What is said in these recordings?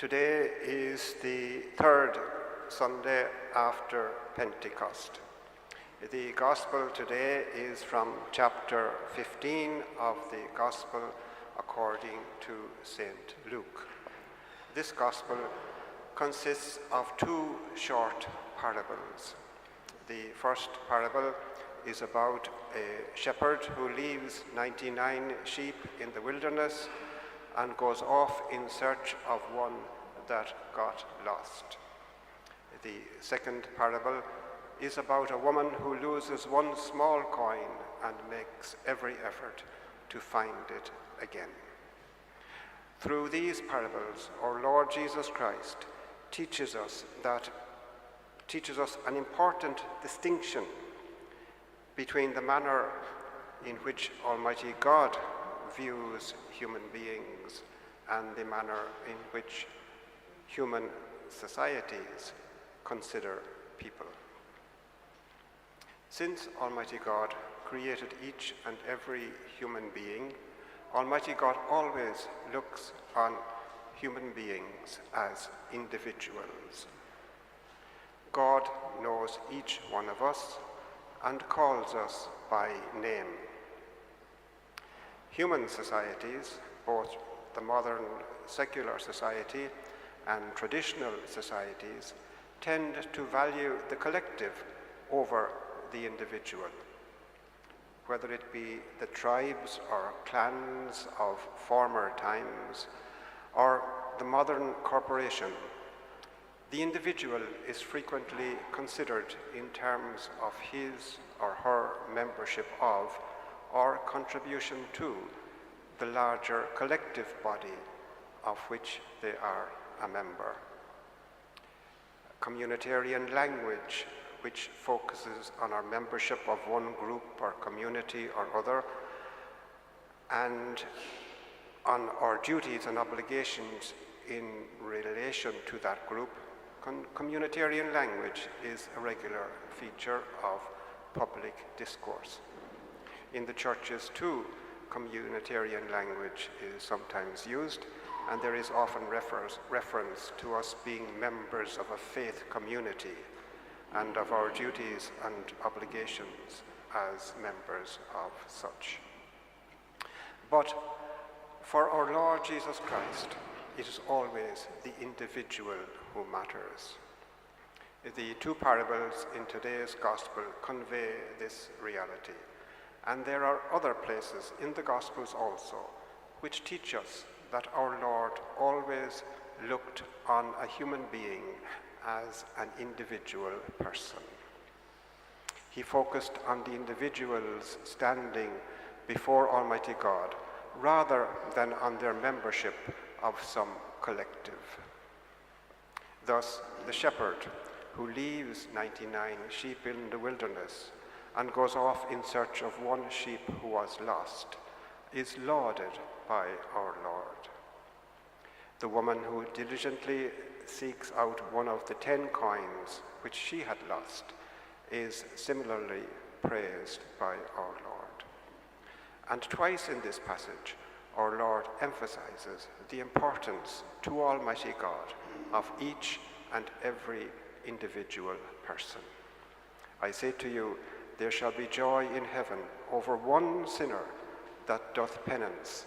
Today is the third Sunday after Pentecost. The Gospel today is from chapter 15 of the Gospel according to St. Luke. This Gospel consists of two short parables. The first parable is about a shepherd who leaves 99 sheep in the wilderness and goes off in search of one that got lost. The second parable is about a woman who loses one small coin and makes every effort to find it again. Through these parables, our Lord Jesus Christ teaches us an important distinction between the manner in which Almighty God views human beings and the manner in which human societies consider people. Since Almighty God created each and every human being, Almighty God always looks on human beings as individuals. God knows each one of us and calls us by name. Human societies, both the modern secular society and traditional societies, tend to value the collective over the individual. Whether it be the tribes or clans of former times, or the modern corporation, the individual is frequently considered in terms of his or her membership of or contribution to the larger collective body of which they are a member. Communitarian language, which focuses on our membership of one group or community or other, and on our duties and obligations in relation to that group. Communitarian language is a regular feature of public discourse. In the churches too, communitarian language is sometimes used, and there is often reference to us being members of a faith community and of our duties and obligations as members of such. But for our Lord Jesus Christ, it is always the individual who matters. The two parables in today's Gospel convey this reality. And there are other places in the Gospels also which teach us that our Lord always looked on a human being as an individual person. He focused on the individuals standing before Almighty God rather than on their membership of some collective. Thus, the shepherd who leaves 99 sheep in the wilderness and goes off in search of one sheep who was lost, is lauded by our Lord. The woman who diligently seeks out one of the 10 coins which she had lost is similarly praised by our Lord. And twice in this passage, our Lord emphasizes the importance to Almighty God of each and every individual person. I say to you, there shall be joy in heaven over one sinner that doth penance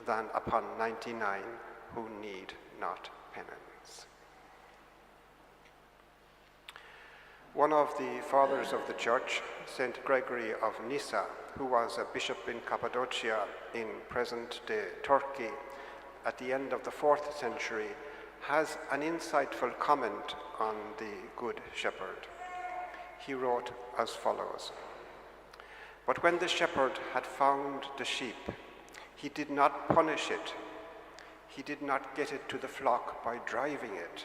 than upon 99 who need not penance. One of the fathers of the church, St. Gregory of Nyssa, who was a bishop in Cappadocia in present-day Turkey at the end of the 4th century, has an insightful comment on the Good Shepherd. He wrote as follows: "But when the shepherd had found the sheep, he did not punish it. He did not get it to the flock by driving it,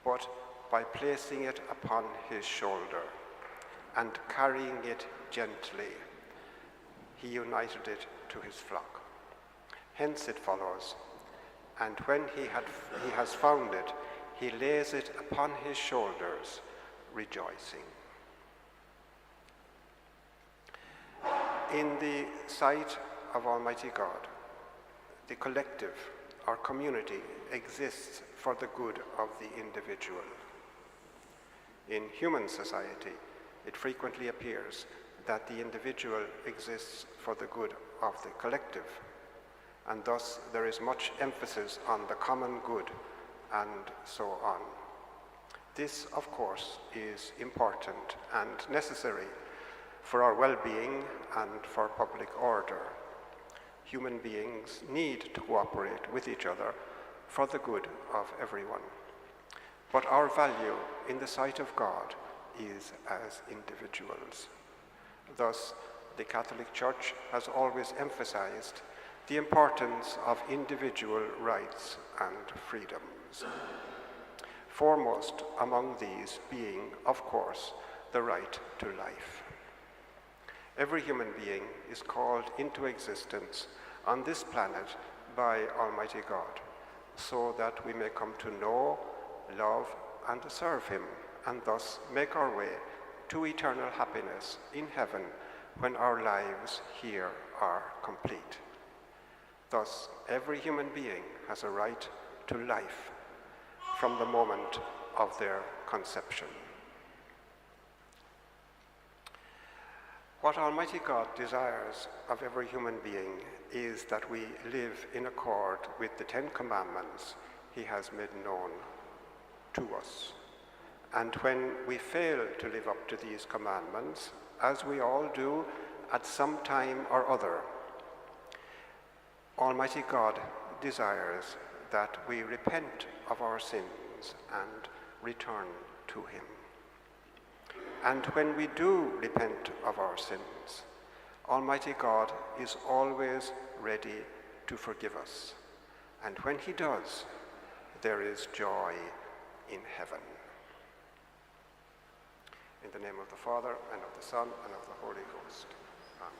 but by placing it upon his shoulder and carrying it gently, he united it to his flock. Hence it follows, and when he has found it, he lays it upon his shoulders, rejoicing." In the sight of Almighty God, the collective or community exists for the good of the individual. In human society, it frequently appears that the individual exists for the good of the collective, and thus there is much emphasis on the common good and so on. This, of course, is important and necessary for our well-being and for public order. Human beings need to cooperate with each other for the good of everyone. But our value in the sight of God is as individuals. Thus, the Catholic Church has always emphasized the importance of individual rights and freedoms. Foremost among these being, of course, the right to life. Every human being is called into existence on this planet by Almighty God, so that we may come to know, love, and serve Him, and thus make our way to eternal happiness in heaven when our lives here are complete. Thus, every human being has a right to life from the moment of their conception. What Almighty God desires of every human being is that we live in accord with the 10 Commandments He has made known to us. And when we fail to live up to these commandments, as we all do at some time or other, Almighty God desires that we repent of our sins and return to Him. And when we do repent of our sins, Almighty God is always ready to forgive us. And when He does, there is joy in heaven. In the name of the Father, and of the Son, and of the Holy Ghost. Amen.